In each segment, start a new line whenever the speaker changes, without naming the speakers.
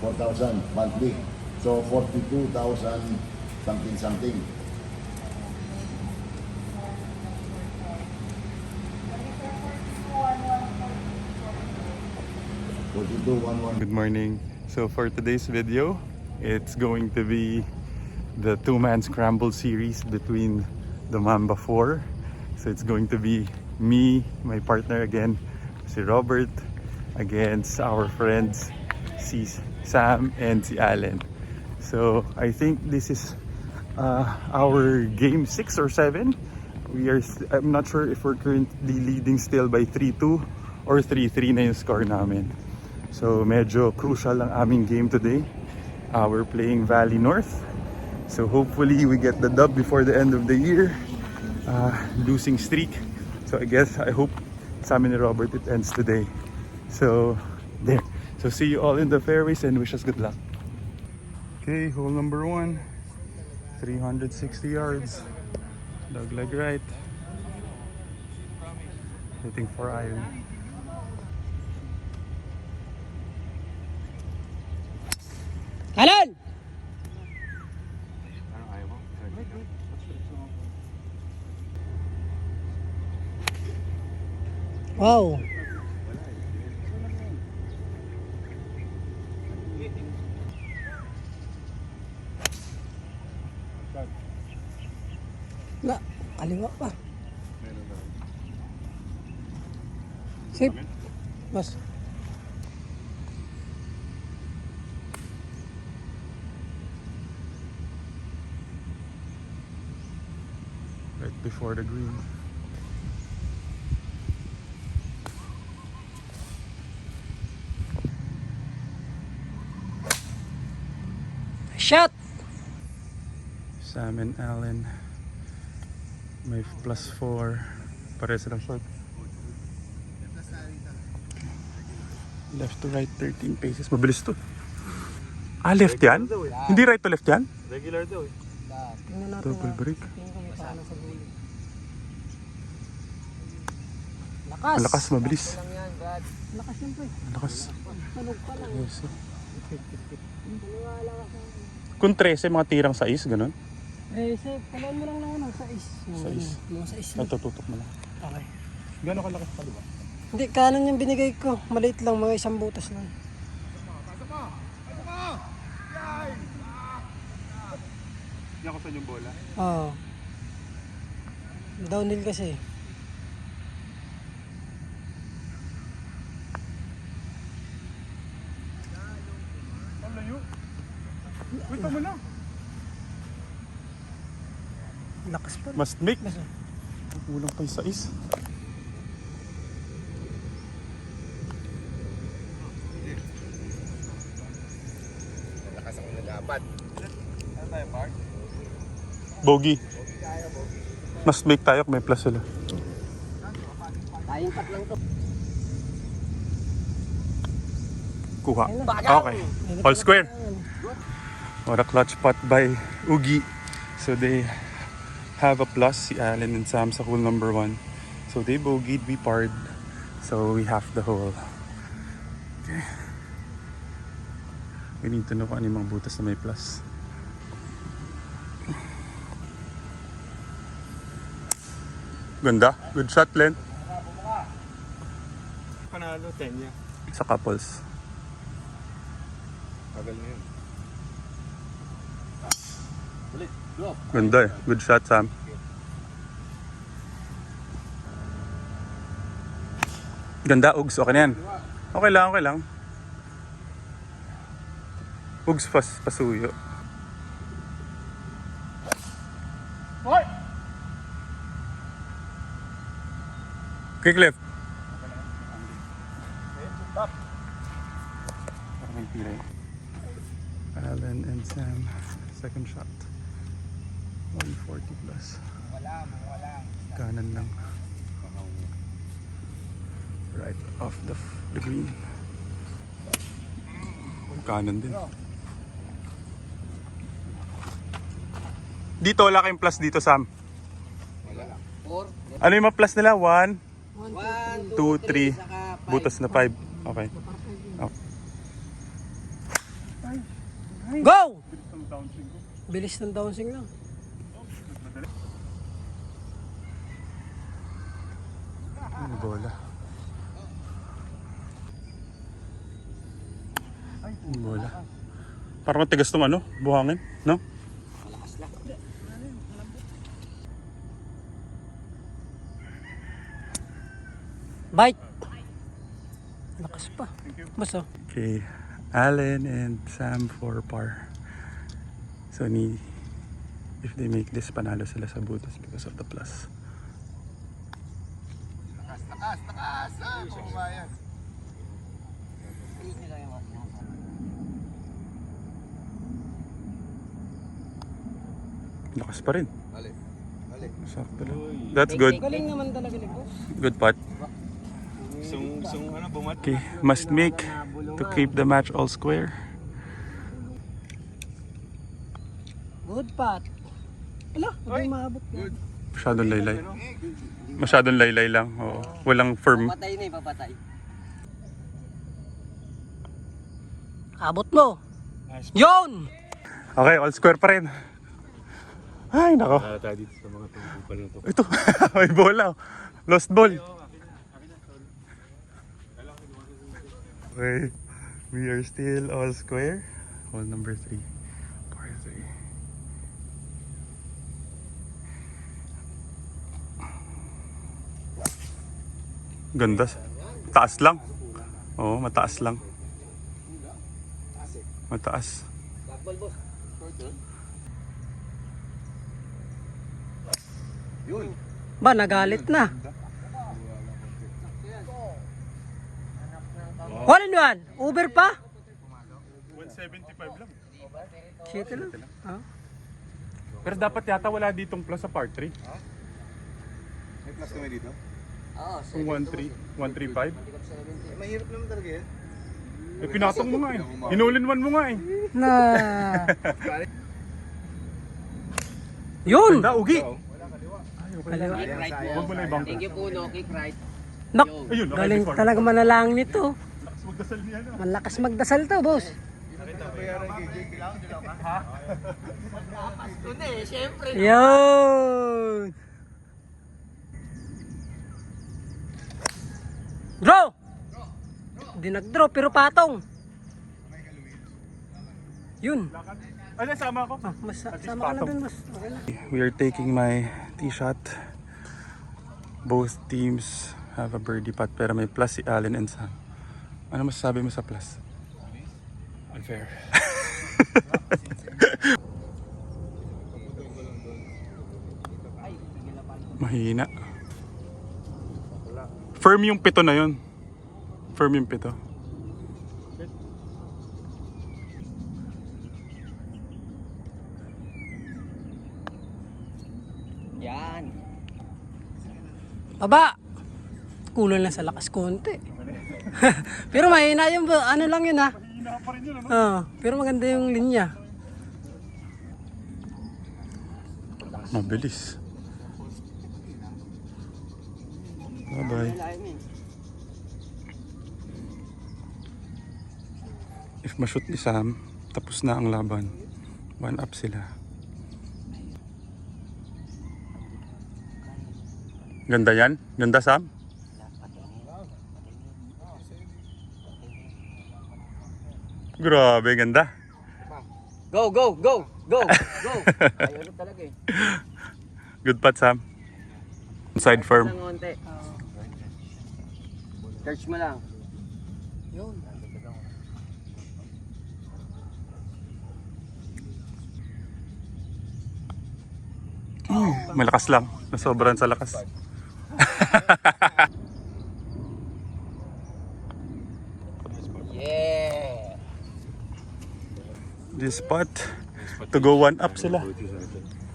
4,000 monthly. So 42,000 something. 42,111.
Good morning. So for today's video, it's going to be the two-man scramble series between the Mamba 4. So it's going to be me, my partner again, si Robert, against our friends, si Sam and si Allen. So I think this is our game 6 or 7. I'm not sure if we're currently leading still by 3-2 or 3-3 na yung score namin. So medyo crucial ang aming game today. We're playing Valley North. So hopefully we get the dub before the end of the year. Losing streak. So I hope sa amin ni Robert it ends today. So there. So see you all in the fairways and wish us good luck. Okay, hole number 1. 360 yards. Dogleg right. Hitting for iron.
Alan! Wow! Na, kaliwa pa. Safe. Mas.
Right before the green.
Shot!
Sam and Allen. May +4. Pares lang short. Left to right 13 paces. Mabilis to. Left yan? Hindi right to left yan?
Regular daw eh.
Tingnan natin.
Double break.
Tingnan ko may paano sa dulo. Lakas!
Malakas, mabilis.
Lakas yan po eh.
Malakas.
Manog pa lang.
Yes.
Maniwala ka sa akin.
Kung 13, mga tirang 6, ganun?
Safe. Kalaan mo lang ng ano, sa is. Mga sa is.
Natututok mo lang.
Okay.
Gano'n kalakas pa, di ba?
Hindi, kanan yung binigay ko. Maliit lang, mga isang butas lang.
Hindi ako sa yung bola.
Oo. Downhill kasi.
Ang layo. Wait mo na.
Lakas pa rin.
Must make.
Mas,
Kulang pa yung 6.
Lakas ako nag-apat. Ano tayo, Park?
Bogey. Must make tayo kung may plus sila.
tayong pat lang to.
Kuha. Okay. All square. What a clutch putt by Ugi. So they have a plus, si Allen and Sam sa hole number 1. So they bogeyed, we parred. So we have the hole. Okay. We need to know kung ano yung mga butas na may plus. Ganda. Good shot, Len.
Panalo, 10 niya.
Sa couples.
Tagal na yun.
Ganda eh. Good shot, Sam. Ganda, Ugs. Okay na yan. Okay lang, okay lang. Ugs, pasuyo. Kick left. Allen and Sam, second shot. 140 plus. Kanan lang. Right off the green. Kanan din. Dito wala kayong plus dito, Sam. Ano yung mga plus nila? 1, 2, 3. Butas na 5. Okay.
Go! Bilis ng downswing lang.
Ano bola? Ano bola? Parang matigas tong ano, buhangin, no?
Bite. Lakas pa. Basta.
Okay, Allen and Sam for par. So if they make this, panalo sila sa butas because of the plus.
Takas! Ah, pumayan.
Lakas pa rin.
Balik. Balik.
Sakto lang. That's good.
Galing naman talaga ni boss.
Good putt.
Ano, bumat?
Okay, must make to keep the match all square.
Good pot. Wala, hindi maabot yan.
Masyadong laylay. Masyadong laylay lang. Oo. Walang firm.
Papatay na eh, papatay. Abot mo. Yun!
Okay, all square pa rin. Ay, nako.
Tayo dito sa mga tungkol na to.
Ito, may bola. Lost ball. Okay, we are still all square. Hole number 3. Par 3. Ganda. Taas lang. Oo, mataas lang. Mataas.
Ba, nagalit na. One in one. Uber pa?
175 lang.
Shit lang. Ah.
Pero dapat yata wala ditong plus sa par 3.
May plus kami dito?
Kung 1-3, 135.
Mahirap naman talaga yan.
Eh, pinatong mo nga eh. Inulinwan mo nga eh.
Na. Yun!
Ganda, ugi.
Kaliwa.
Huwag mo na ibang.
Thank you po, no, kick right.
Nak,
Ayun, okay,
galing
before.
talaga manalangin nito.
Magdasal niya na.
Malakas magdasal to, boss.
Hindi, syempre.
Yun! Draw! Hindi nag-draw, pero patong. Yun.
Ano, sama ako?
Ah, mas,
At least
sama ka na
patong.
dun, mas. Okay na.
We are taking my tee shot. Both teams have a birdie putt pero may plus si Allen and Sam. Ano masasabi mo sa plus? Unfair. Mahina. Firm yung pito na yun. Firm yung pito.
Yan.
Baba! Kulang lang sa lakas konti. Pero mahina yung, ano lang yun ha.
Mahina pa rin yun, ano?
Pero maganda yung linya.
Mabilis. Bye-bye. If ma-shoot ni Sam, tapos na ang laban. 1 up sila. Ganda yan? Ganda, Sam? Grabe, ganda.
Go, go, go, go, go. Ayun talaga eh.
Good putt, Sam. Side firm.
Lang konti. Search mo lang.
Yun.
Malakas lang. Nasobran sa lakas.
Yeah.
This spot to go 1 up sila.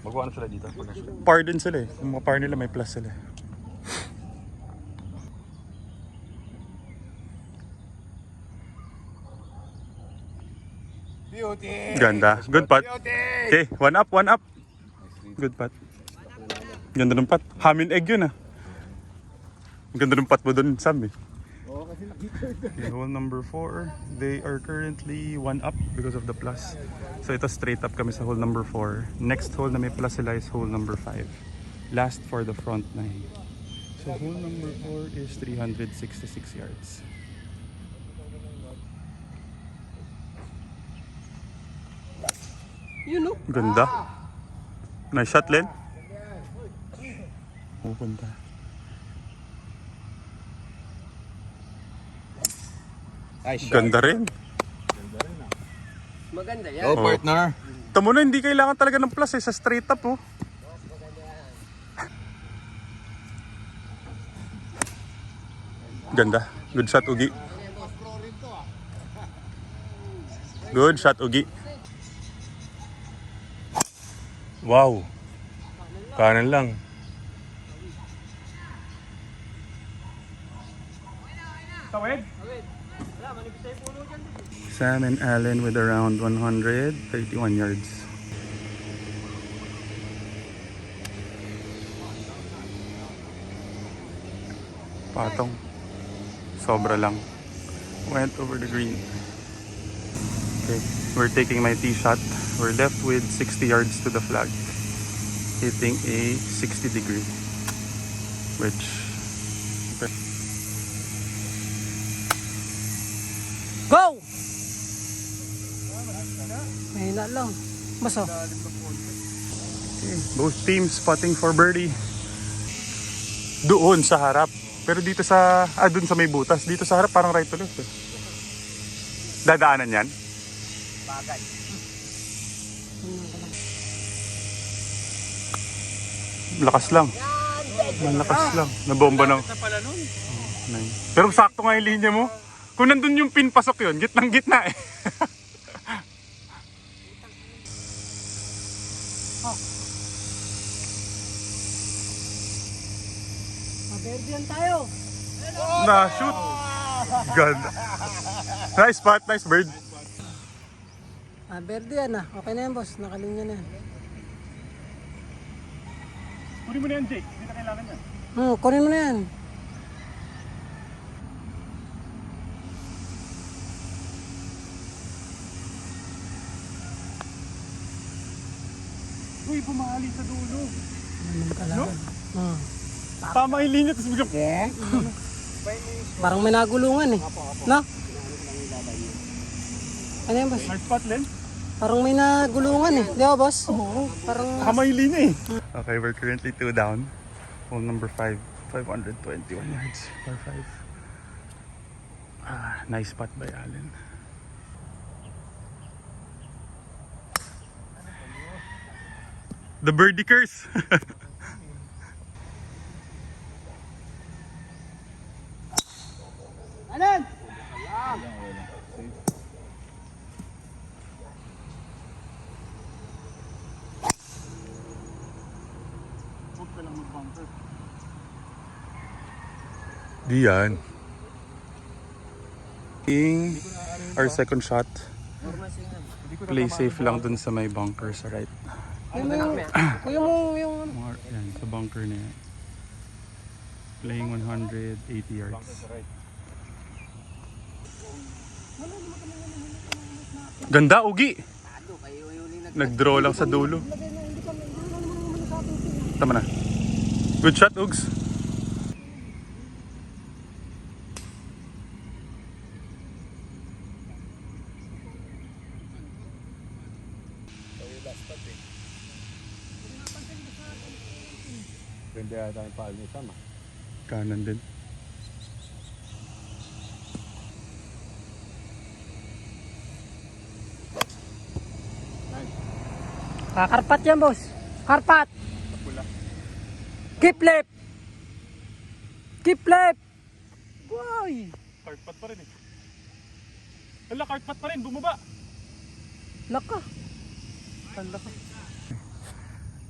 Magawa na sila dito. Par din sila eh. Yung mga par nila may plus sila.
Beauty!
Ganda. Good putt.
Beauty!
Okay, 1 up, 1 up. Good putt. Ganda ng putt. Hamin egg yun ah. Ang ganda ng putt mo dun, Sam eh.
Oo, kasi
Okay, hole number 4. They are currently 1 up because of the plus. So ito straight up kami sa hole number 4. Next hole na may plus sila is hole number 5. Last for the front 9. So hole number 4 is 366 yards.
Yun no?
Ganda. Nice shot, Len. Pupunta. Ganda rin.
Maganda yan.
Go, partner.
Tamo na, hindi kailangan talaga ng plus sa straight up oh. Ganda. Good shot, Ugi. Good shot, Ugi. Wow. Kanan lang. Sam and Allen with around 131 yards. Patong. Sobra lang. Went over the green. Okay, we're taking my tee shot. We're left with 60 yards to the flag. Hitting a 60 degree. Which... Okay.
Go! Mahina lang. Baso.
Okay, both teams spotting for birdie. Doon sa harap. Pero dito sa... doon sa may butas. Dito sa harap parang right to left eh. Dadaanan yan?
Bagay.
Lakas lang. Malakas lang. Nabomba ng... Nice. Pero sakto nga yung linya mo. Kung nandun yung pin pasok yun, gitnang gitna eh.
Maberdian tayo.
Na-shoot. Ganda. Nice spot, nice bird.
Maberdian na. Okay na yan boss. Nakalinya na yan.
Kunin mo na yan, Jake. Hindi na kailangan yan.
Kunin mo na yan.
Uy, bumali sa dulo.
Naman kalaban.
Tama yung linya, tapos biglang...
Parang may nagulungan eh. No? Ano yan boss?
Nice spot, Len.
Parang may nagulungan eh. Di ba boss? Oo. Parang...
Tama yung linya eh. Okay, we're currently 2 down. Hole number 5, 521 yards. Par 5. Nice spot by Allen. The birdie curse.
Alan!
Di yan. Our second shot. Play safe lang dun sa may bunker sa right.
Kuya mo yung...
Yan, sa bunker na yan. Playing 180 yards. Ganda, Ugi! Nag-draw lang sa dulo. Tama na. Good shot, Ugs.
Ganda yata yung paal ni Sam.
Kanan din.
Kakarpat yan boss. Karpat! Keep left! Keep left! Boy!
Kartpat pa rin eh. Hala, kartpat pa rin. Bumaba.
Laka.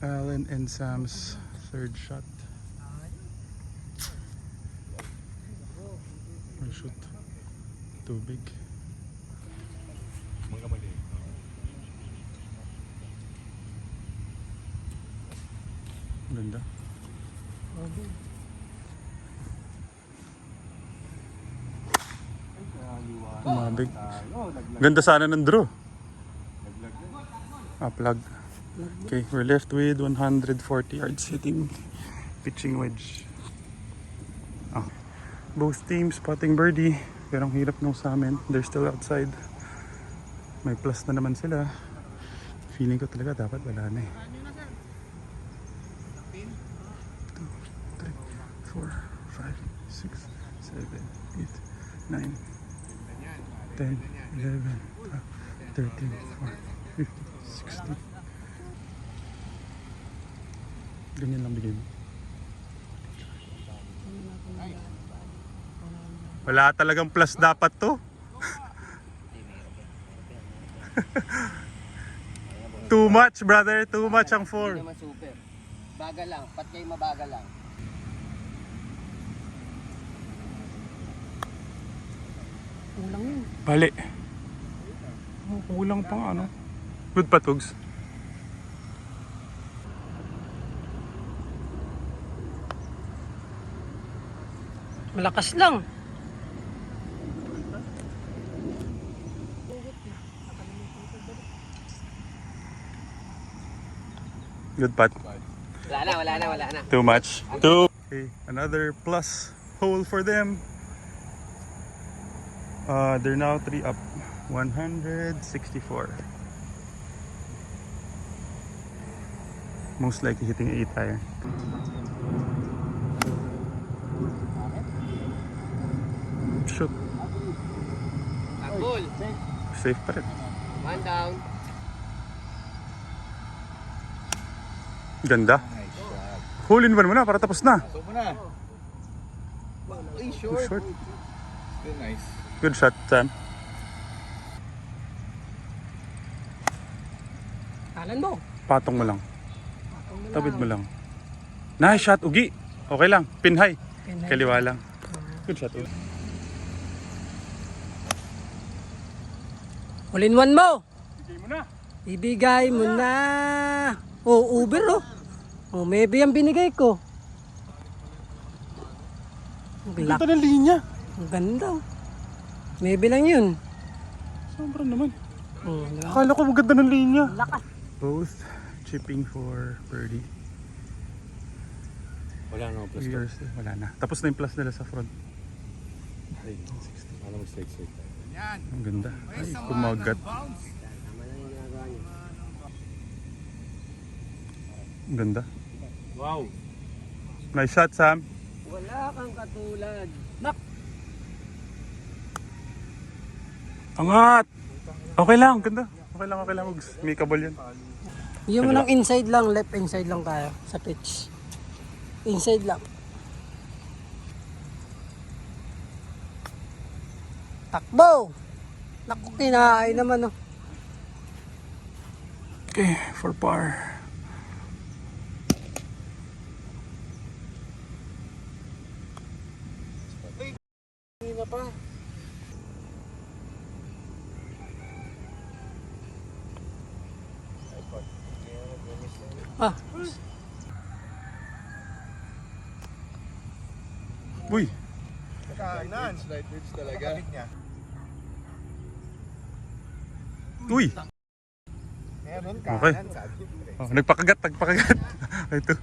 Allen and Sam's third shot. Or shoot. Too big. Ganda. Umabig. Ganda sana ng draw. Plug. Okay, we're left with 140 yards hitting pitching wedge. Both teams spotting birdie. Pero ang hirap nung sa amin. They're still outside. May plus na naman sila. Feeling ko talaga dapat wala na eh. 2, 3, 4, 5, 6, 7, 8, 9, 10, 11, 12, 13, 14, 15, 16. Ganyan lang bigay mo. Wala talagang plus dapat to. Too much, brother. Too much ang 4.
Hindi naman super. Bagal lang. Pat kayo mabagal lang.
Kulang yun.
Bali. Kulang pang ano. Good pa, Tugs.
Malakas lang.
Good putt.
Wala na.
Too much. Two. Okay, another plus hole for them. They're now 3 up. 164. Most likely hitting 8 iron. Shoot.
Cool.
Safe pa rin.
One down.
Ganda. Hole in one mo na para tapos na.
So mo na. Ay,
Too
short.
short.
Still nice.
Good shot, Sam.
Kalan mo.
Patong mo lang. Tabid mo lang. Nice shot, Ugi. Okay lang. Pin high. Kaliwa lang. Good shot, Ugi.
All in one mo.
Bigay mo na.
Ibigay mo na. Oh, Uber oh. Oh, maybe ang binigay ko. Black.
Ganda ng linya.
Ang ganda. Oh. Maybe lang yun.
Sobra naman.
Oh, diba?
Akala ko maganda ng linya.
Lakas.
Both chipping for birdie.
Wala na plus.
Wala na. Tapos na yung plus nila sa front.
Ano mo straight.
Ang ganda. Ay, kumagat. Ang ganda.
Wow.
Nice shot, Sam.
Wala kang katulad.
Angat! Okay lang, ganda. Okay lang. May kabal yan.
Yung mo lang inside lang, left inside lang tayo sa pitch. Inside lang. Takbo! Naku, kinahay naman oh.
Okay, for par.
Ah,
Uy!
Kanan. Slight bridge talaga.
Uy!
Meron
Okay.
kanan sabi.
Oh, nagpakagat. Ito.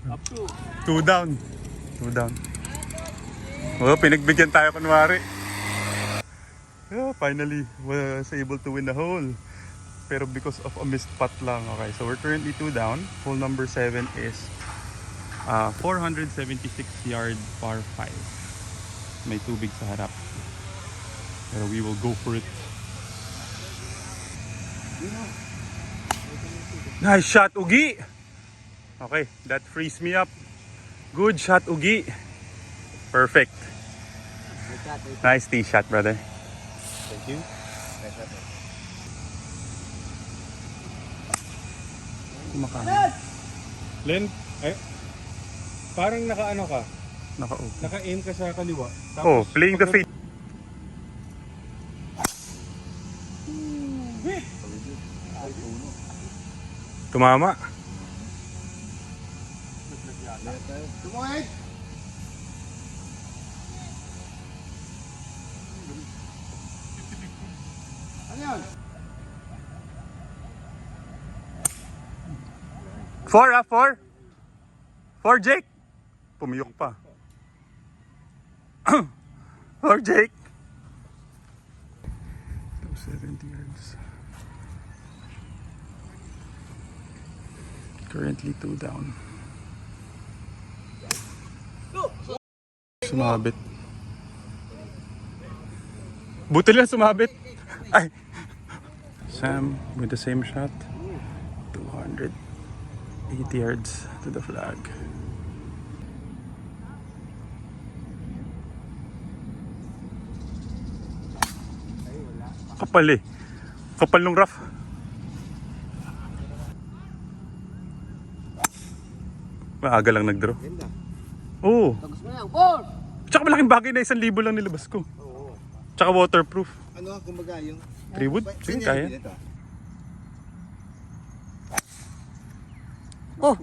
Up to.
2 down. Oh, pinagbigyan tayo kunwari. Yeah, finally was able to win the hole. Pero because of a missed putt lang. Okay, so we're currently 2 down. Hole number 7 is 476 yard par 5. May tubig sa harap. Pero we will go for it. Nice shot, Ugi! Okay, that frees me up. Good shot, Ugi. Perfect. Nice tee shot, brother.
Thank you.
Kumakain.
Len, ay, parang naka-ano ka,
Naka-open.
naka-aim ka sa kaliwa.
Oh, playing the fade. Tumama.
Tumoy!
Four, 4. 4, Jake. Pumiyok pa. 4, Jake. 70 yards. Currently 2 down. Sumabit. Buti lang sumabit. Ay. Sam with the same shot. 280 yards to the flag. Kapal eh. Kapal nung rough. Maaga lang nag-draw. Oo.
Gusto mo yan, ball!
Tsaka malaking bagay na 1,000 lang nilabas ko.
Oo.
Tsaka waterproof.
Ano, kumbaga yung...
3 wood? Sige, kaya.
Oh.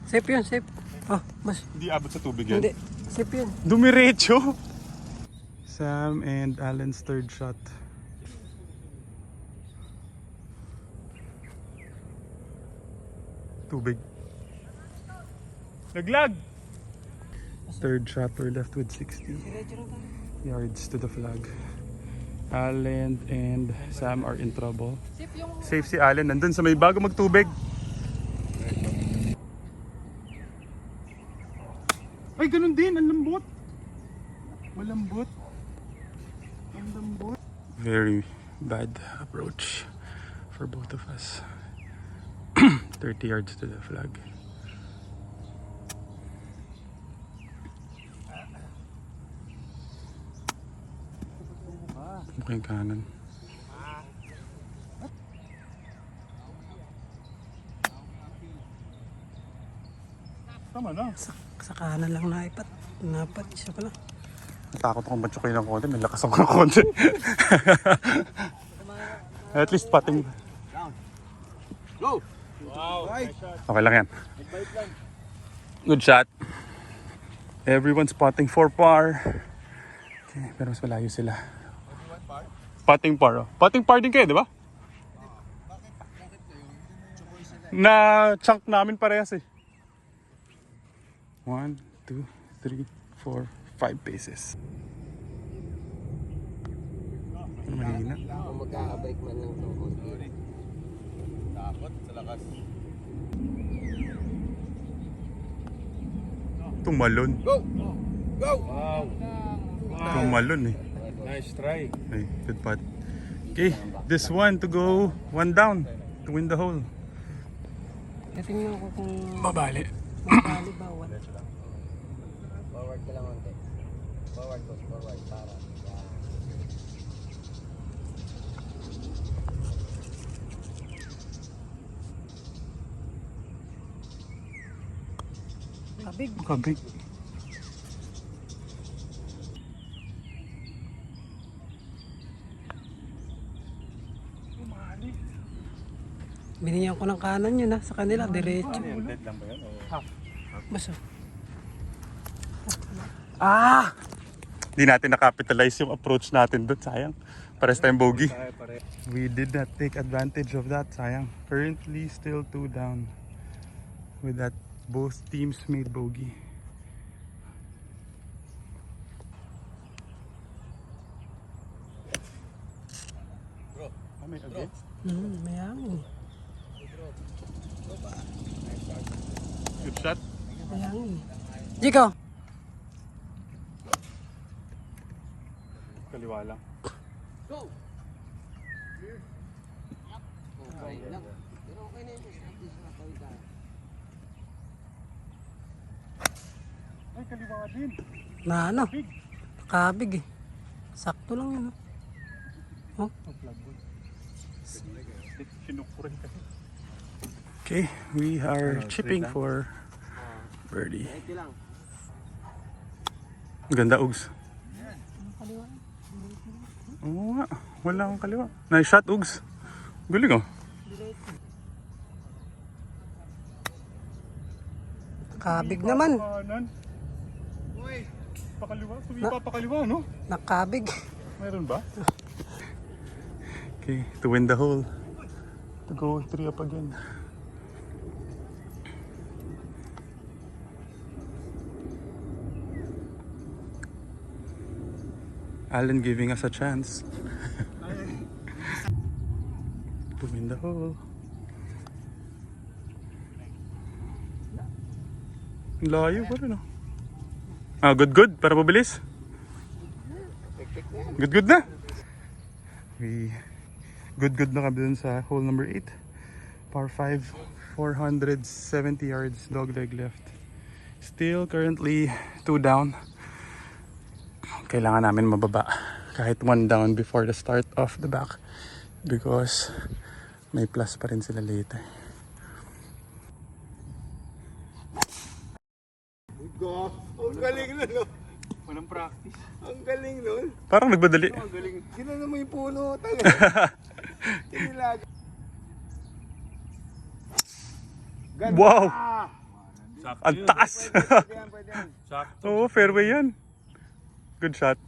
Safe yun, safe. Oh, mas.
Hindi abot sa tubig yan.
Hindi. Safe yun.
Dumiretso. Sam and Alan's third shot. Tubig. Naglag! Third shot, we're left with 60 yards to the flag. Alan and Sam are in trouble. Safe si Alan. Nandun sa may bago magtubig. Ay, ganun din. Ang lambot. Malambot. Ang lambot. Very bad approach for both of us. 30 yards to the flag. Mukhang kanan. Tama na.
Sa kanan lang naipat. Napat, isa pa lang.
Natakot akong matsukin ng konti. May lakas ako ng konti. At least pating.
Go!
Okay lang yan. Good shot. Everyone's spotting for par. Okay, pero mas malayo sila. Potting par. Oh. Potting par din kayo, di ba? Na chunk namin parehas eh. 1, 2, 3, 4, 5 paces. Ano mahina?
Kung magkakabalik man lang ng konti.
Takot sa lakas.
Tumalon.
Go! Go!
Wow.
Tumalon eh.
Nice try.
Okay, good putt. Okay, this one to go 1 down to win the hole.
Tingnan ko kung
Babali.
mabali ba. Wala.
Forward ka lang konti. Forward ko, forward. Para. Yan.
Kabig.
Kabig.
Binigyan ko ng kanan yun ha. Sa kanila, diretso.
Dead lang ba yan?
Mas oh.
Ah! Di natin na-capitalize yung approach natin doon. Sayang. Pares tayong bogey. We did not take advantage of that. Sayang. Currently still 2 down. With that, both teams made bogey. May against?
May hangin.
Good shot.
May hangin. Jiko!
Kaliwa lang.
Go! Okay lang. Pero okay na yun. At least nakatawid tayo.
Ay, kaliwa din.
Na ano? Kabig eh. Sakto lang yun. Oh.
Okay, we are chipping for birdie.
Ito lang.
Ganda, Ugs. Oo nga, wala akong kaliwa. Nice shot, Ugs. Galing oh.
Kabig naman.
Kanan. Pakaliwa, sumipa pakaliwa, no?
Nakabig.
Meron ba?
Okay, to win the hole. To go 3 up again. Alan giving us a chance. To win the hole. Ang layo pa rin, oh. Ah, good. Para mabilis. Good na. Good na kami dun sa hole number 8. Par 5, 470 yards, dog leg left. Still currently 2 down. Kailangan namin mababa kahit 1 down before the start of the back because may plus pa rin sila later.
Go. Ang galing nun, no?
Walang practice.
Ang galing nun.
Parang nagmadali.
Ang galing. Ginano mo yung puno. Kinilag. Ganda.
Wow!
Sakto
Ang
yun.
taas!
Pwede yan.
Sakto.
Oo, fairway yan. Good shot.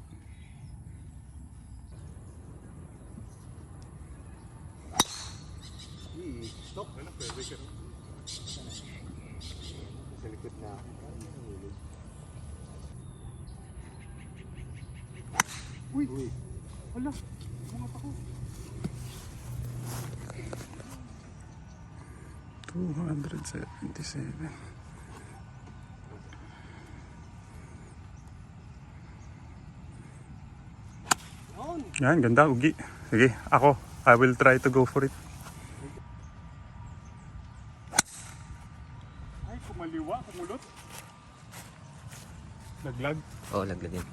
Stop. Sa likod na. Uy.
Wala. Mga pa ko.
277. Yan, ganda, ugi. Sige, ako. I will try to go for it.
Ay, kumaliwa, kumulot. Laglag.
Oo, laglag yun.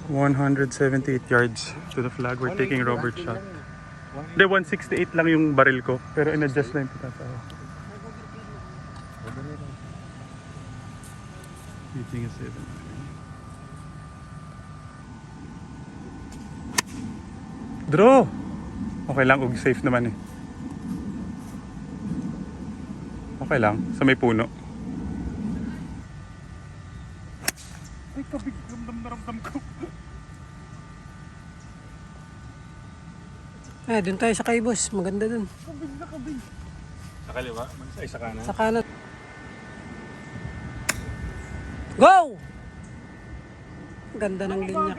178 yards to the flag. We're taking Robert shot. Hindi, 168 lang yung baril ko. Pero in-adjust na yung pitatawa. Hitting a 7. Draw! Okay lang, safe naman eh. Okay lang, sa may puno.
Ay, kabig. Ramdam na ramdam ko.
Dun tayo sa Kaibos. Maganda dun.
Kabig na kabig. Sa kaliwa? Ay, sa kanan.
Sa kanan. Go! Ganda ng linya.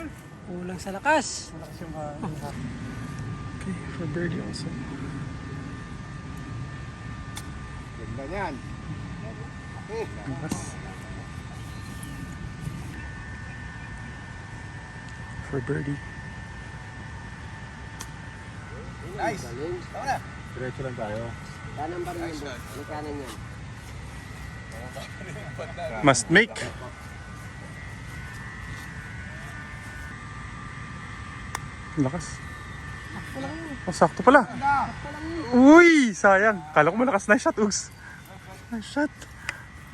Kulang sa lakas.
Malakas yung
Okay, for birdie also.
Ganda yan.
Lakas. For birdie.
Nice. Tama na.
Diretso lang tayo.
Kanan pa rin yun, boss. May kanan yan.
Must make. Lakas. Oh, sakto pala. Uy, sayang. Kala ko malakas. Nice shot, Ugs. Nice shot.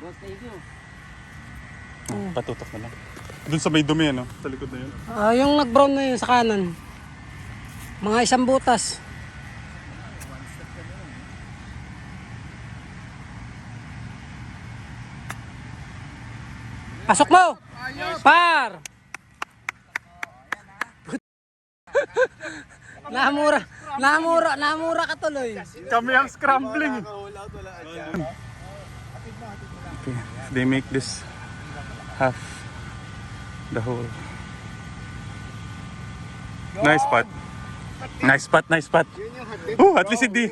Boss, thank you.
Patutok na lang. Doon sa may dumi, ano? Sa likod na yun.
Yung nag-brown na yun sa kanan. Mga 1 butas. Pasok mo! Par! Namura ka tuloy.
Kami ang scrambling. Okay, they make this half the hole. Nice spot. Nice spot, nice spot. Oh, at least hindi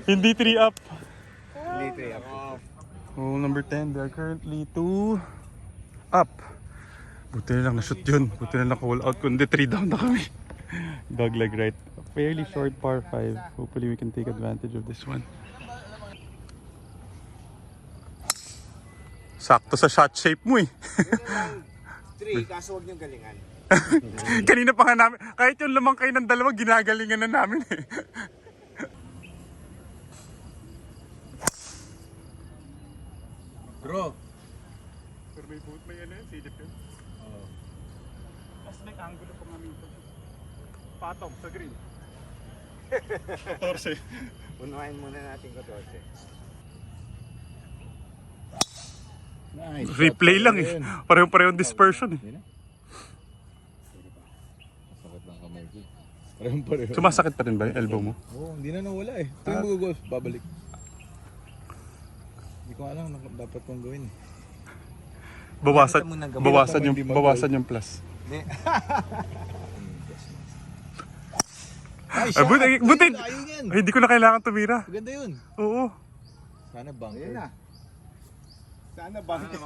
3 up. Hole number 10, they are currently 2 up. Buti na lang na-shoot yun. Buti na lang hole out. Kundi 3 down na kami. Dog leg right. A fairly short par 5. Hopefully we can take advantage of this one. Sakto sa shot shape mo eh.
3, kaso huwag niyong galingan.
Kanina pa nga namin, kahit yung lamang kayo ng dalawa, ginagalingan na namin eh.
Bro.
Pero may boot, may ano yun, silip yun.
Oo.
Mas may angulo pa nga minto. Patong sa green. 14.
Unahin muna natin 14.
Nice.
Replay lang eh. Parehong dispersion eh.
Parehong-pareho.
Sumasakit pa rin ba yung elbow mo?
Oo, hindi na nawala eh. Ito yung mag-golf, babalik. Hindi ko alam na dapat kong gawin.
Bawasan yung plus.
Ay,
Ah, buti!
Ayun yan.
Ay, hindi ko na kailangan tumira.
Maganda yun.
Oo.
Sana bunker.
Ayun na. Sana bunker.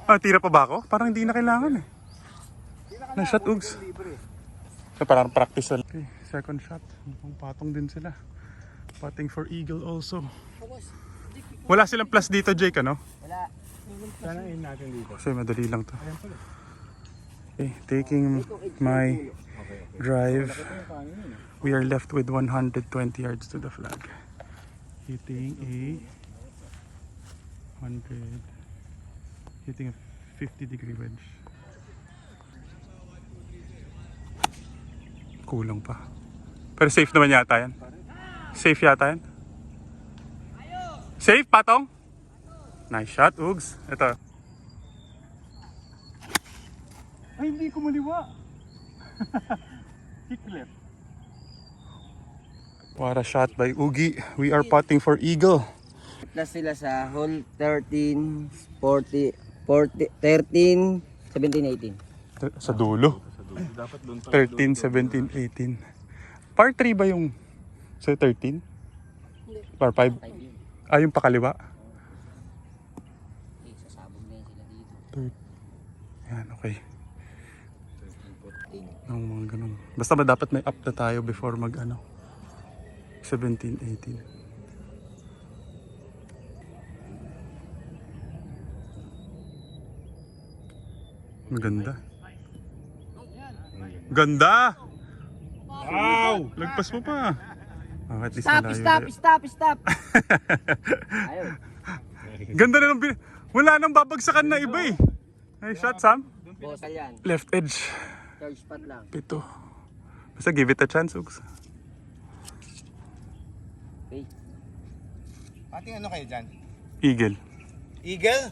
Ah, tira pa ba ako? Parang hindi na kailangan eh. Nice shot, Ugs. So, parang practice lang. Okay, second shot. Mukhang patong din sila. Patting for eagle also. Wala silang plus dito, Jake, ano?
Wala.
Sana in natin dito.
Kasi madali lang to. Okay, taking my drive. We are left with 120 yards to the flag. Hitting a 50-degree wedge. Kulang pa. Pero safe naman yata yan. Safe yata yan. Safe, Patong? Nice shot, Ugs. Ito. Ay, hindi ko maliwa. Kick left. What a shot by Ugi. We are putting for eagle.
Plus sila sa hole 13, 40, 13, 17, 18.
Sa dulo. 13, 17, 18. Par 3 ba yung sa 13? Par 5? Ah, yung pakaliwa?
Sasabog na yun sila dito.
Yan, okay. Ang mga ganun. Basta ba dapat may up na tayo before mag 17, 18. Maganda. Ganda! Wow! Lagpas mo pa. Oh, at least malayo.
Stop! Ayaw.
Ganda na ng wala nang babagsakan na iba eh. Nice shot, Sam.
Boss, yan.
Left edge.
Third spot lang.
Pito. Basta give it a chance, Ugs.
Okay.
Ating ano kayo dyan?
Eagle.
Eagle?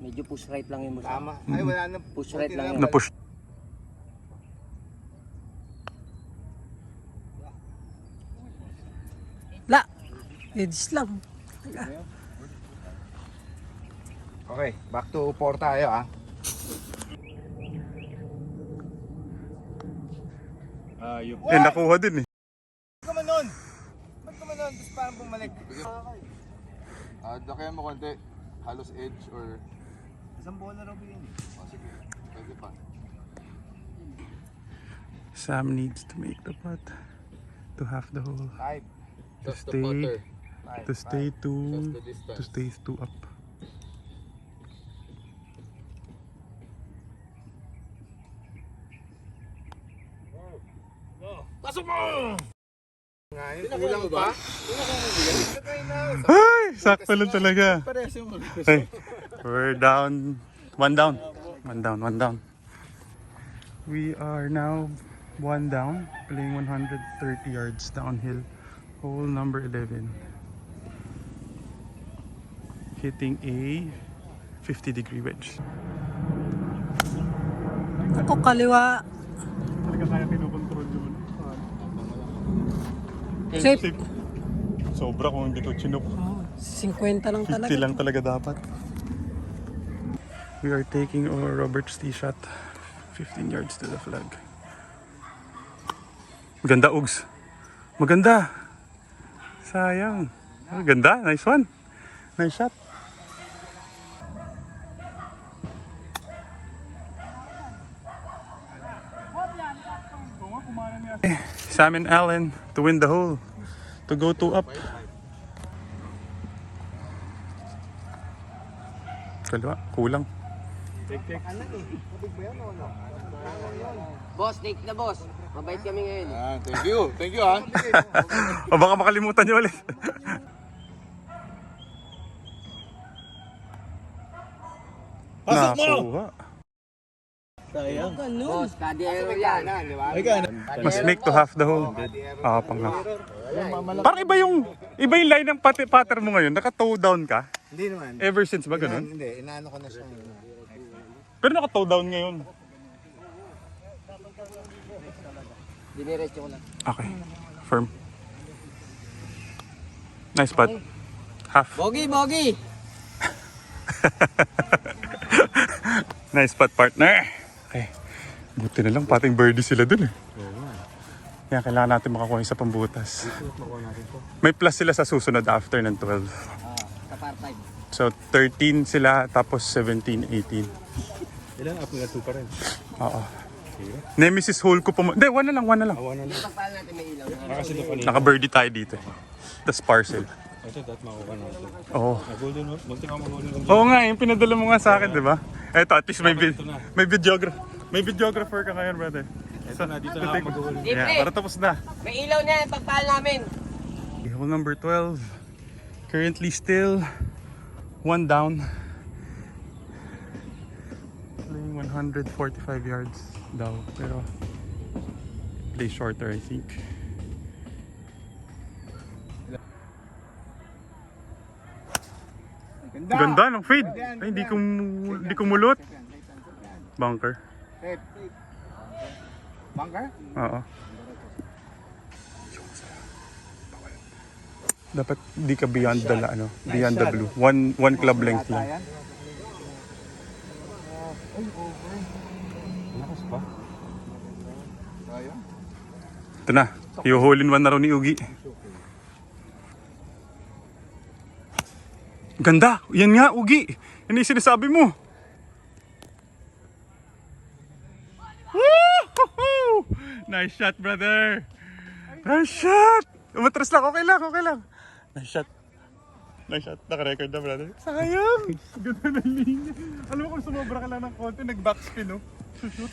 Medyo push right lang yung musa.
Tama. Ay, wala na.
Push right lang yun.
Na-push.
La. Edge lang.
Okay, back to 4 tayo ah.
Eh, nakuha din eh.
Ba't ka man nun? Tapos parang bumalik.
Dakayan mo konti. Halos edge or...
Isang bola raw yun eh.
Oh, sige. Pwede pa.
Sam needs to make the putt to half the hole.
5.
To stay two up.
Kulang pa?
Ay, sakto lang talaga.
Parehas yung
Hey, we're down. One down. We are now one down, playing 130 yards downhill. Hole number 11. Hitting a 50-degree wedge.
Ako kaliwa.
Talaga kaya pinokontrol yun.
Safe.
Sobra kung hindi ko chinok.
50 lang
50
talaga.
lang talaga dapat. We are taking our Roberts tee shot 15 yards to the flag. Maganda, Ugs. Maganda. Sayang. Maganda. Nice one. Nice shot. Sam and Allen to win the hole. To go 2 up. Kaliwa, kulang.
Boss, take na boss. Mabait kami ngayon.
Thank you ah.
O baka makalimutan niyo ulit.
Pasok mo!
Nakuha.
Ganun.
Boss, kadero yan.
Di ba?
Ay, ka na.
Mas make to half the hole. Pang half. Parang iba yung line ng pattern mo ngayon. Naka-toe down ka?
Hindi naman.
Ever since ba ganun?
Hindi, inaano ko na siya.
Pero naka-toe down ngayon.
Diniretso ko lang.
Okay. Firm. Nice putt. Half.
Bogi, bogi!
Nice putt, partner. Okay. Buti na lang, pating birdie sila dun eh. Kaya kailangan natin makakuha sa pambutas. May plus sila sa susunod after ng 12.
Sa par 5.
So 13 sila, tapos 17, 18.
Ilan? Up na 2 pa rin.
Oo. Nemesis hole ko pa. Hindi, one na lang.
Pagpahal natin may ilaw.
Kasi ito kanina.
Naka-birdie tayo dito. Tapos parcel.
Ito, dapat makuha natin.
Oo.
Nag-golden mo? Munti ka mag-golden mo.
Oo nga, yung pinadala mo nga sa akin, di ba? Eto, at least may videographer ka ngayon, brother.
Ito na, dito na ako mag-golden.
Yeah, para tapos na.
May ilaw na yan, pagpahal namin.
Hole number 12. Currently still 1 down. Playing 145 yards daw, pero play shorter, I think. Ganda ng fade. Ay, hindi kumulot. Bunker.
Bunker?
Oo. Dapat di ka beyond the beyond the blue. One club length lang.
Lakas pa.
Ito na. Hole-in one na raw ni Ugi. Ganda! Yan nga, Ugi! Yan yung sinasabi mo! Woo! Nice shot, brother! Nice shot! Umatras lang, okay lang. Nice shot. Naka-record na, brother. Sayang! Ganda ng linya. Alam mo kung sumobra ka lang ng konti, nag-backspin, no? Shoot.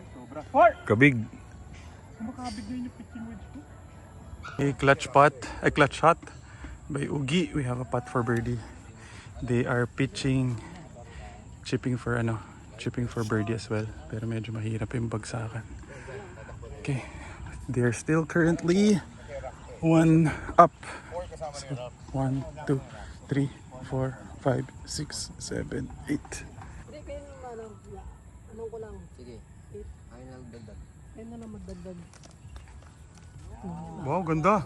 Ay, sobra. Kabig. Makabig na yung pitching wedge ko. A clutch shot by Ugi. We have a putt for birdie. They are chipping for birdie as well. Pero medyo mahirap yung bagsakan. Okay, they're still currently 1 up. So 1, 2, 3, 4, 5, 6, 7, 8.
Hindi, kaya anong ko lang.
Sige. Ayun lang dagdag.
Kaya na lang magdagdag.
Wow, ganda.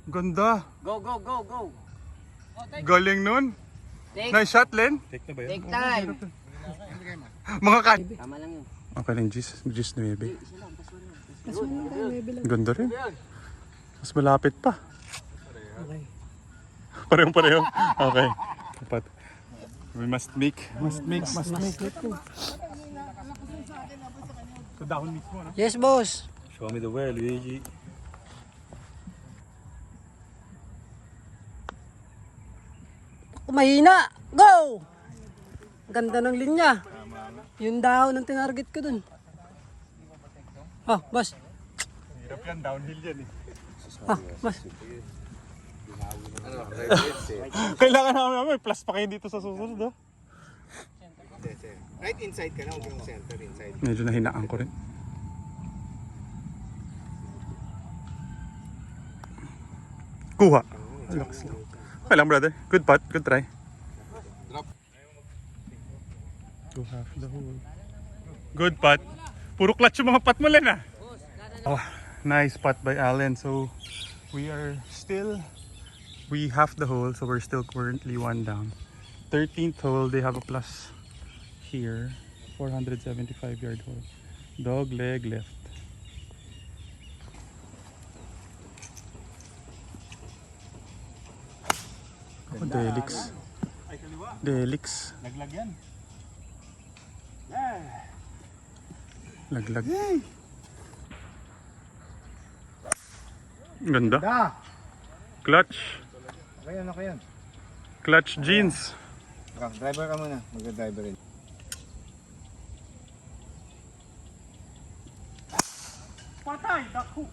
Ganda.
Go, go, go, go!
Galing nun.
Take,
Nice shot, Len.
Take na ba yan?
take time!
Mga
Tama lang yun.
Okay lang, Gis 9.
Kasi wala tayo, may bilang.
Ganda rin. Mas malapit pa.
Okay.
Pareho. Okay. Dapat. We must make. Sa dahon mismo, no?
Yes, boss.
Show me the way, Luigi.
Mahina! Go! Ganda ng linya. Yung dahon ang tinarget ko dun. Boss.
Hirap yan, downhill yan eh.
Boss.
Kailangan namin, may plus pa kayo dito sa susunod, oh.
Right inside ka na, huwag yung center inside.
Medyo nahinaan ko rin. Kuha. Relax lang. Okay lang, brother. Good putt. Good try.
Drop.
Go half the hole. Good putt. Puro clutch yung mga putt mo lang, ah. Oh, nice putt by Allen. So, we half the hole, so we're still currently 1 down. 13th hole, they have a plus here. 475 yard hole. Dog leg left. Oh, Delix.
Naglag yan.
Laglag. Ganda. Clutch.
Okay yan.
Clutch jeans.
Driver ka muna, mag-driver rin.
Patay! Daku!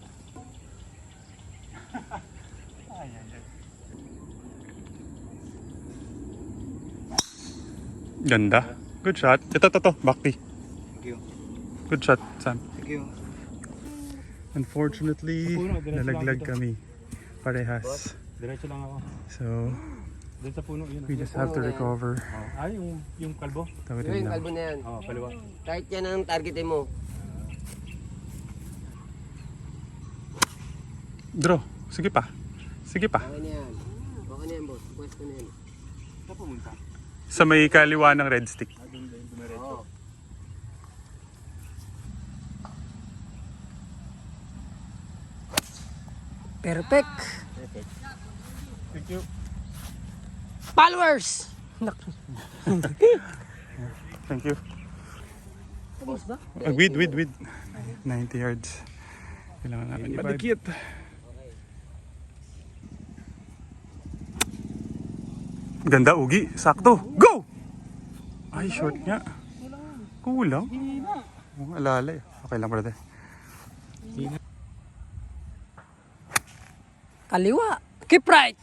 Ganda. Good shot. Ito. Bakti.
Thank you.
Good shot, Sam.
Thank you.
Unfortunately,
Puno, diretso lang
nalaglag
dito.
kami. Parehas.
Diretso lang ako.
So,
Doon sa puno yun.
we just have to recover.
Oh. Ay, yung kalbo.
Tawirin
Yung
lang.
kalbo na yan.
Oh, kaliwa.
Kahit yan ang targetin mo.
Draw. Sige pa. Sige pa.
Okay na yan. Okay na yan, boss. Pwesto na yan.
Saan pumunta?
Sa may kaliwa ng red stick.
Oo.
Perfect.
Thank you.
Followers!
Thank you.
Boss ba?
With. 90 yards. Kailangan namin madikit. Ganda, Ugi. Sakto. Go! Ay, short nga. Kulang. Oh, alala eh. Okay lang, brother.
Kaliwa. Keep right.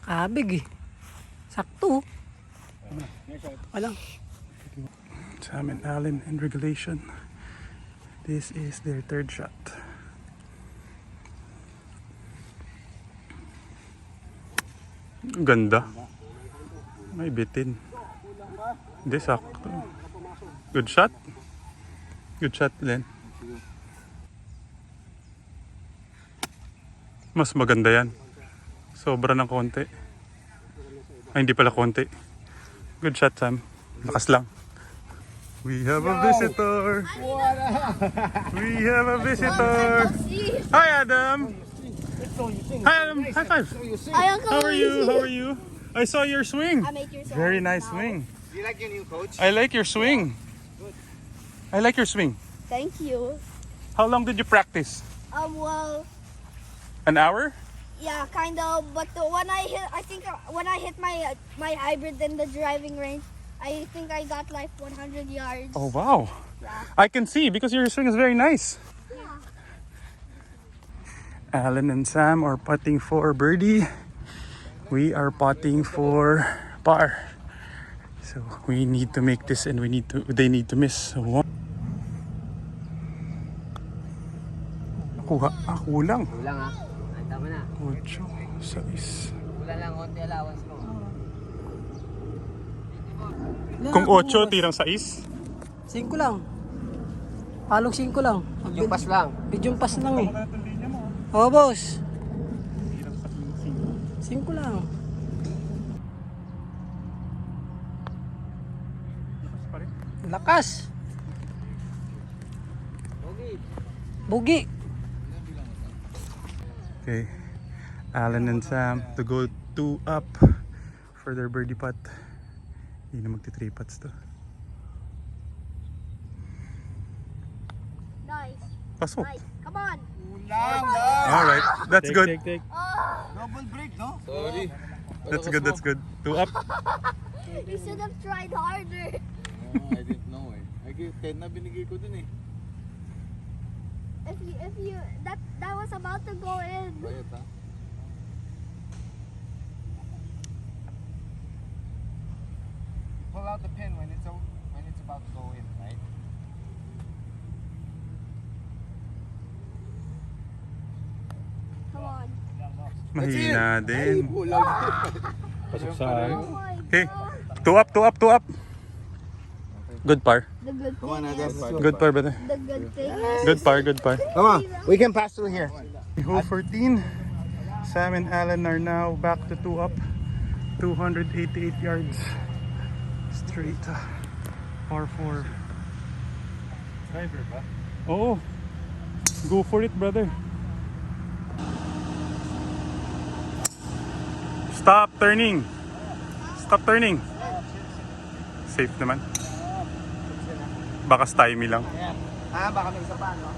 Nakabig eh. Sakto. Alam.
Sam and Allen in regulation. This is their third shot. Ganda. May bitin. Hindi, sakto. Good shot. Good shot, Len. Mas maganda yan. Sobra ng konti. Ay, hindi pala konti. Good shot, Sam. Lakas lang. We have a visitor. We have a visitor. Hi, Adam. Hi, Adam. High five.
Hi, Uncle
How are you?
Luigi.
How are you? I saw your swing.
I make yourself
Very nice
now.
swing.
Do you like your new coach?
I like your swing. I like your swing.
Thank you.
How long did you practice?
Well,
An hour?
yeah, kind of. But when I hit, when I hit my hybrid in the driving range, I think I got like 100 yards.
Oh, wow. I can see because your swing is very nice. Alan and Sam are putting for birdie. We are putting for par. So we need to make this and they need to miss one. Kulang.
Kulang ha. Ay, tama na.
8, 6.
Kulang lang konti allowance mo.
Kung 8, tirang 6.
5 lang. Palong 5 lang.
Yung pass lang.
Bidyong pass lang eh. Oo, boss. 5 lang. Lakas. Bugi.
Okay. Alan and Sam to go 2 up for their birdie putt. Hindi na magti-3 putts to.
Nice.
Pasok.
Nice. Come on.
Alright, that's good.
Take.
Double break, no?
Sorry.
That's good. 2 up.
You should have tried harder.
No, I didn't know eh. I gave 10 na binigay ko dun eh.
If you that was about to go in.
Bayad ha?
Pull out the pin when it's about to go in, right?
Come on.
Mahina din.
Pasok sa...
Oh my
Okay.
God.
2 up. Good par.
The good
Come on,
thing
Adam.
is,
Good par, brother.
the good thing is,
Good par.
Come on, we can pass through here.
Hole 14. Sam and Alan are now back to 2 up. 288 yards. Straight. Par 4.
Driver ba?
Oh, go for it, brother. Stop turning. Safe naman. Baka stymie lang.
Baka may isa pa, no?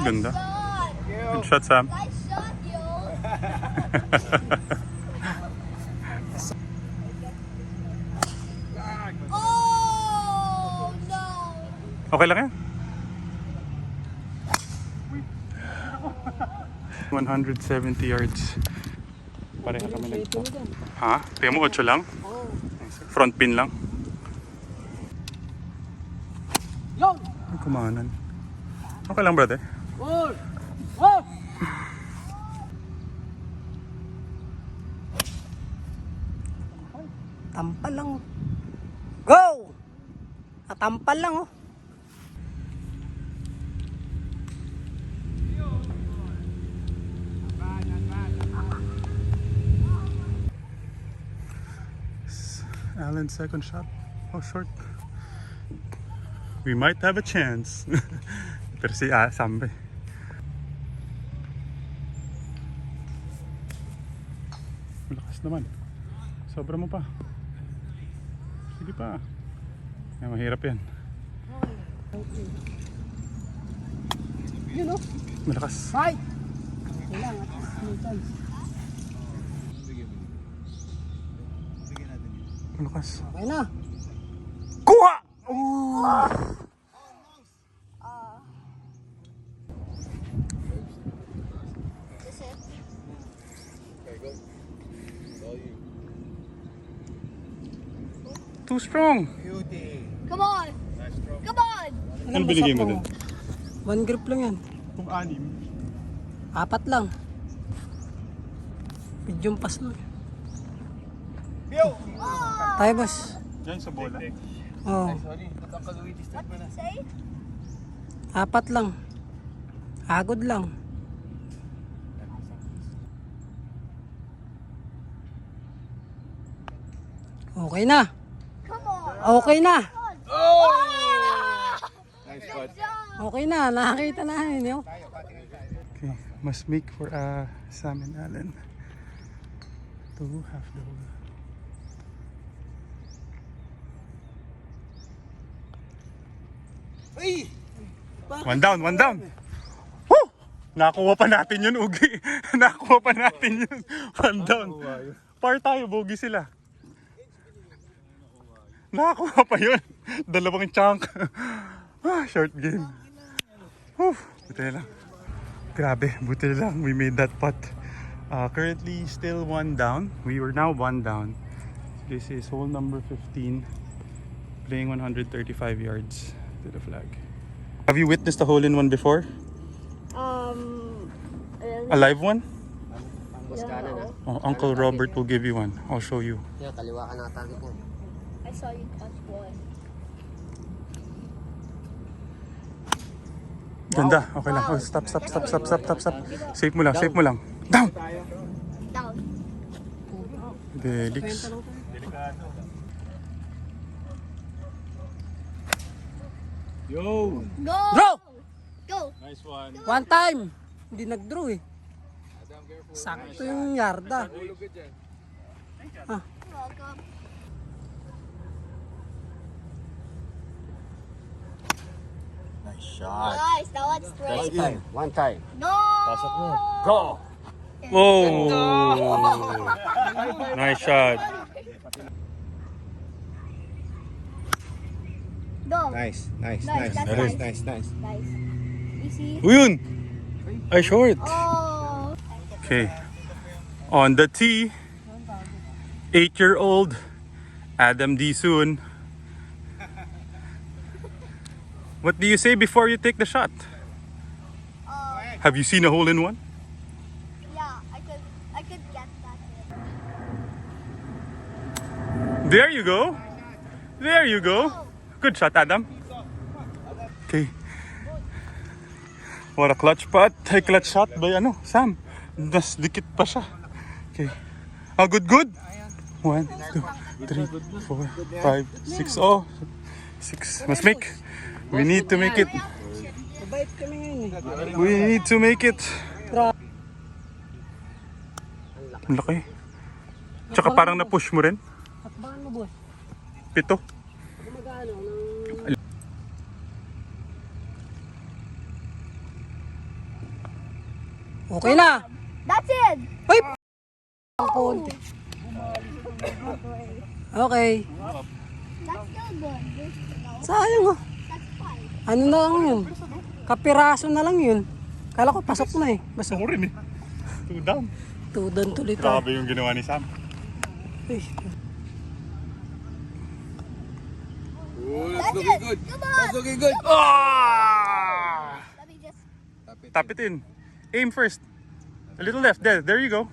Ganda.
shot.
Good shot, Sam.
Nice shot, yo. Oh no.
Okay lang yan. 170 yards. Pareha kami Ha? Tingnan mo, 8 lang? Front pin lang?
Yo!
Ay, kumanan. Okay lang, brother.
Four! Oh! Tampal lang. Oh. Go! Natampal lang oh.
Alan's second shot. Oh, short. We might have a chance. Pero si Sambe. Malakas naman. Sobra mo pa. Sige pa. Ay, mahirap yan.
Yun oh.
Malakas.
Right! Kailangan. No chance.
Malakas.
Okay na.
Kuha! Oh!
This it.
Okay, go. It's all you.
Too strong.
Beauty.
Come on.
Nice stroke.
Come on.
Ano binigay mo dun?
One grip lang yan.
Kung 6.
4 lang. Medium pass lang. Tayo boss.
Diyan sa bola.
Oh,
Sorry, natangkal Luigi step mo na.
Say.
4 lang. Agod lang. Okay na.
Come on.
Okay na.
Nice spot.
Okay na. Nakakita na yun. Yo.
Okay, must make for Sam and Alan to have the hole.
Ay!
One down, one down. Woo! Nakuha pa natin yun, Ugi. Nakuha pa natin yun. One down. Par tayo, bogey sila. Nakakuha pa yun. Dalawang chunk. Short game. Whew. Buti lang. Grabe, buti lang. We made that putt. Currently, still 1 down. We were now 1 down. This is hole number 15. Playing 135 yards to the flag. Have you witnessed a hole-in-one before? A live one?
Mas kanan ha.
Oh, Uncle Robert will give you one. I'll show you.
Yan, kaliwa ka nakatarget niya.
I saw you touch one.
Ganda. Okay lang. Oh, stop. Safe mo lang, safe mo lang. Down!
Down.
Delix.
Yo!
Go.
Draw!
Go.
Nice one.
One time. Hindi nag-draw eh.
Adam, careful.
Sakto yung yarda.
Hulog ka dyan.
Welcome.
Nice shot.
Nice. That one's straight.
One time.
No.
Pasok mo. Go!
Oh! Nice shot.
Go.
Nice, nice,
Nice,
nice,
that's
nice,
nice.
nice, nice.
Nice. Easy.
Uyun! Ay, short.
Oh.
Okay. On the tee, 8-year-old Adam D. Soon. What do you say before you take the shot? Have you seen a hole-in-one?
Yeah, I could get that.
There you go. There you go. Good shot, Adam. Okay. What a clutch putt. Ay, clutch shot by Sam. Nas dikit pa siya. Okay. Oh, good. 1, 2, 3, 4, 5, 6. Oh, 6. Must make. We need to make it.
Mabait kami ngayon eh.
We need to make it. Ang laki. Tsaka parang na-push mo rin.
Takbangan mo boss.
7.
Magano ng... Okay na.
That's it.
Uy! Ang konti. Okay.
That's still good.
Sayang oh.
That's fine.
Ano na lang yun? Kapiraso na lang yun. Kala ko pasok na eh. Basta.
Ako rin eh. 2 down.
Tudon tuloy tayo.
Grabe yung ginawa ni Sam.
Uy,
Oh, that's looking good.
Come on.
That's looking good.
Ah!
Let me just.
Tap it in. Aim first. A little left. There you go.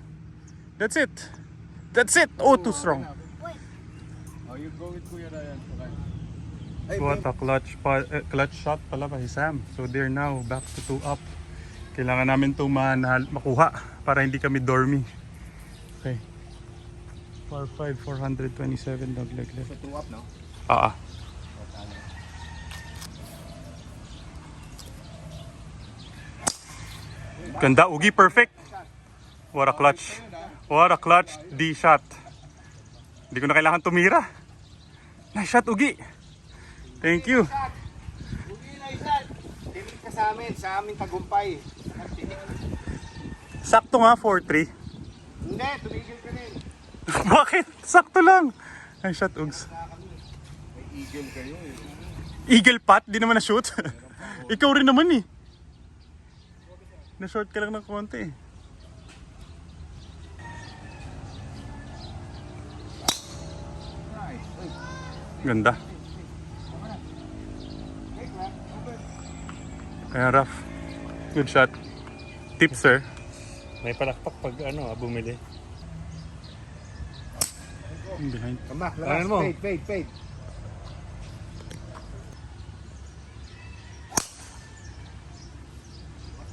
That's it. That's it. Oh, too strong.
Oh, you go with Kuya Ryan. Okay. Ay,
What a clutch shot pala by Sam. So they're now back to 2 up. Kailangan namin ito makuha para hindi kami dormy. Okay. Par 5, 427 dogleg left.
So 2 up, no?
Ganda, Ugi, perfect. What a clutch. What a clutch D shot. Hindi ko na kailangan tumira. Nice shot, Ugi. Thank you.
Tinig ka sa aming tagumpay.
Sakto nga, 4-3.
Hindi, tumigil ka rin.
Bakit? Sakto lang. Nice shot, Ugs.
eagle kayo eh.
Eagle pat? Di naman na-shoot. Ikaw rin naman eh. Na-short ka lang ng konti eh. Ganda. Kaya rough. Good shot. Tip, sir.
May palakpak pag bumili.
Behind.
Come back,
Ano mo?
fade.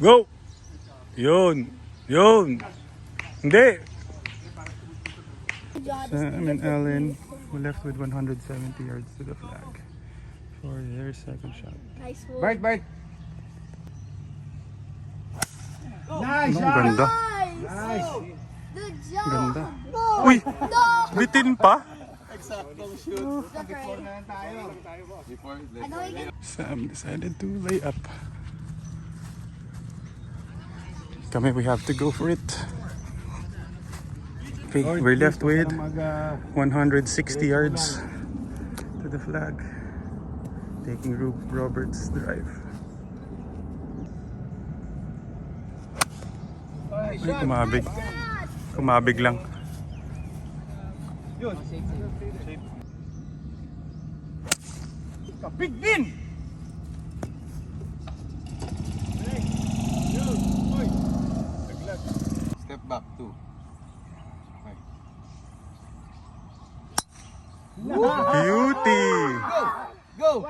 Go! Yun! Yun! Hindi! Sam and Ellen were left with 170 yards to the flag for their second shot.
Nice one.
Bart. Nice
Ang
shot!
ganda.
Nice!
Good job.
Ganda.
No.
Uy!
No.
Bitin pa!
Exactong shoot.
That's right.
Before,
I know you can.
Sam decided to lay up. Kami, we have to go for it. Okay, we're left with 160 yards to the flag. Taking Robert's drive. Ay, kumabig. Kumabig lang. Big din!
step back too. Okay.
Beauty!
Go!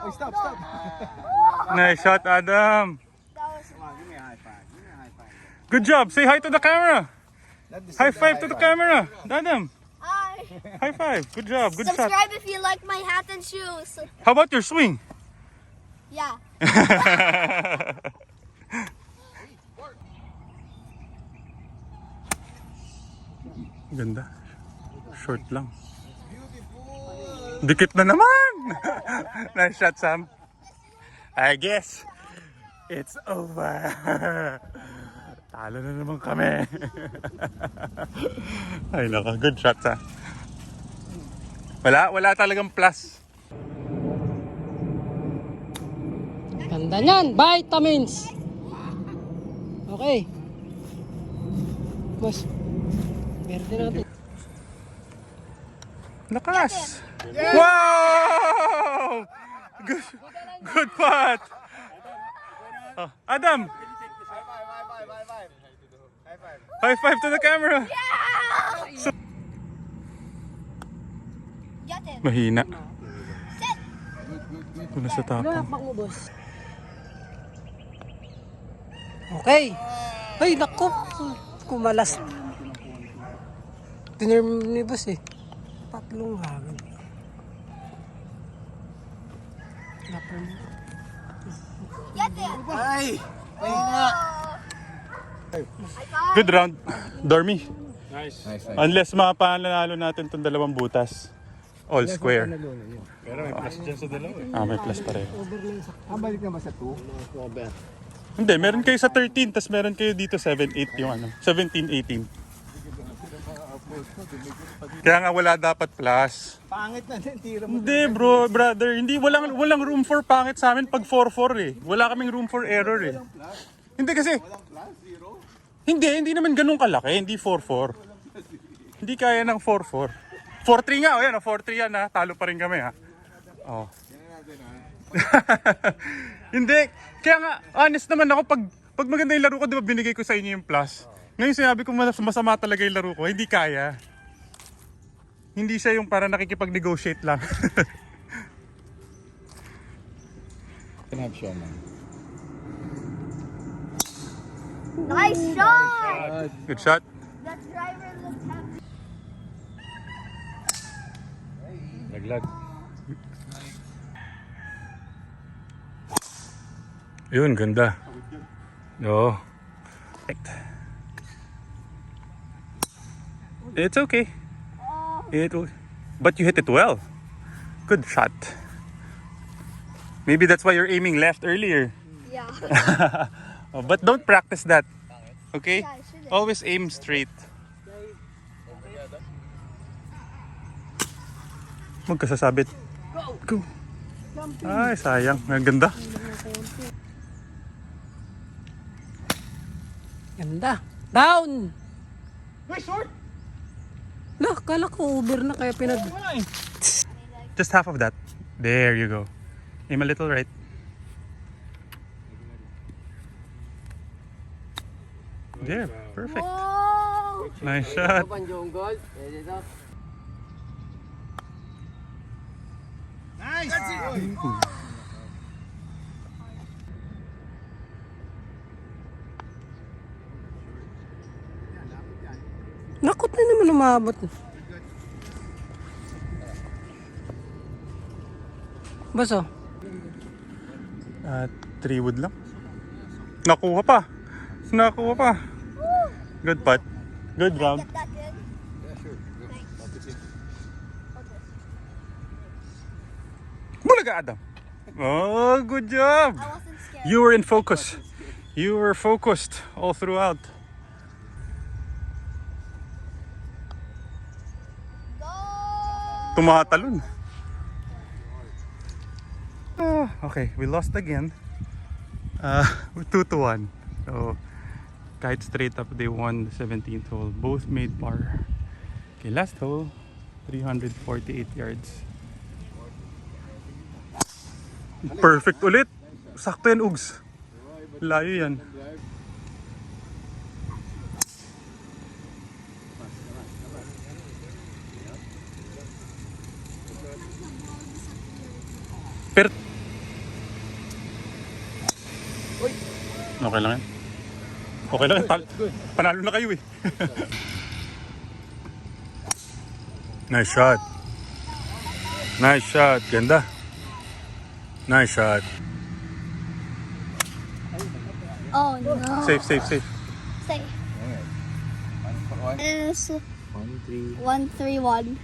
Oh, stop.
Nice shot, Adam.
That was.
Good job. Say hi to the camera. High five to the camera. Adam.
Hi.
High five. Good job. Good shot.
Subscribe if you like my hat and shoes.
How about your swing?
Yeah.
Ganda. Short lang. Dikit na naman. Nice shot, Sam. I guess it's over. Talo na naman kami. Ay naka, good shot, ha. Wala talagang plus.
Ganda niyan, vitamins. Okay. Boss. Berde natin.
Lakas! Wow! Good putt! Oh, Adam! High five to the camera!
Get it.
Mahina. Wala sa tapang.
Lapak mo, boss. Okay. Ay, naku. Kumalas. Tinerm ni boss eh. Tatlong hagod. Lapar mo.
Get it.
Ay! Pahinga!
Good round. Dormy.
Nice.
Unless mapanalo natin itong dalawang butas. All square.
Pero may plus dyan sa dalawa eh.
Ah, may plus pa rin.
Balik ka ba sa 2?
Hindi, meron kayo sa 13, tas meron kayo dito 7-8 yung 17-18. Kaya nga wala dapat plus.
Pangit na din, tira mo.
Hindi brother, hindi walang room for pangit sa amin pag 4-4 eh. Wala kaming room for error eh. Hindi kasi Hindi naman ganun kalaki. Hindi 4-4. Hindi kaya ng 4-4. 4-3 nga. O yan, 4-3 yan ha. Talo pa rin kami ha. Oh. Hindi. Kaya nga, honest naman ako. Pag maganda yung laro ko, di ba binigay ko sa inyo yung plus. Ngayon sinabi ko masama talaga yung laro ko. Hindi kaya. Hindi siya yung para nakikipag-negotiate lang.
Can have show, man.
Nice shot!
Good shot.
That driver looks happy.
Laglag. Yun, ganda. Oo. It's okay. But you hit it well. Good shot. Maybe that's why you're aiming left earlier.
Yeah.
Oh, but don't practice that. Okay?
Yeah, I shouldn't.
Always aim straight. Magkasasabit. Go. Ay, sayang. Ang ganda.
Ganda. Down! Lah, kala ko over na kaya
Just half of that. There you go. Aim a little right. There. Perfect.
Whoa!
Nice shot.
Panjunggol. Pwede to.
Nakot na naman umabot. Baso.
3 wood lang. Nakuha pa. Nakuha pa. Good putt. Good round.
Get that in.
Bulaga, Adam. Oh, good job.
I wasn't scared.
You were in focus. You were focused all throughout.
Go!
Tumatalon. Okay, we lost again. 2-1. So, kahit straight up, they won the 17th hole. Both made par. Okay, last hole, 348 yards. Perfect ulit. Sakto yan, Ugs. Layo yan. Pero okay lang yan. Okay lang yan. Panalo na kayo eh. Nice shot. Nice shot. Ganda. Nice shot.
Oh no.
Safe, safe, safe.
Stay. It's 131.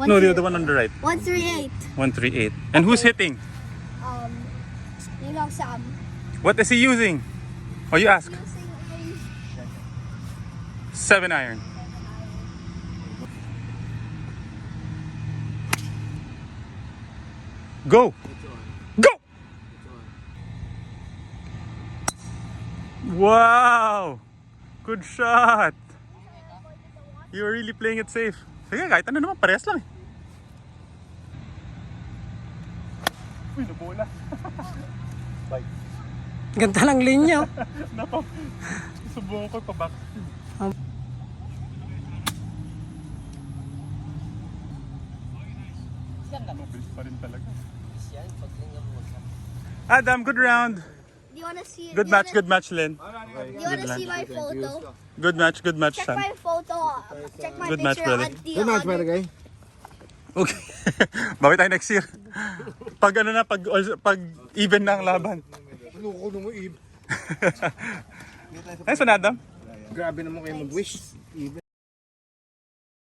No, the other one on the right.
138.
138. And who's hitting?
You know Sam.
What is he using? Oh, you ask.
Using a
7 iron. Go! Go! Wow! Good shot! You were really playing it safe. Sige, kahit ano naman, parehas lang eh. Uy, nabola.
Ganda lang linya.
Nako, subukan ko pa back. Mabilis pa rin talaga. Adam, good round.
Do you wanna see?
Good match, Lynn.
Do you wanna see my photo?
Good match,
Check
son.
my photo. Check my
Good match,
picture
brother.
on the.
Good match, brother guy.
Okay. Bawi tayo next year. Pag ano na, pag even na ang laban.
Ano ko mo, Eve?
Ayos na, Adam.
Grabe naman kayo mag-wish. Even.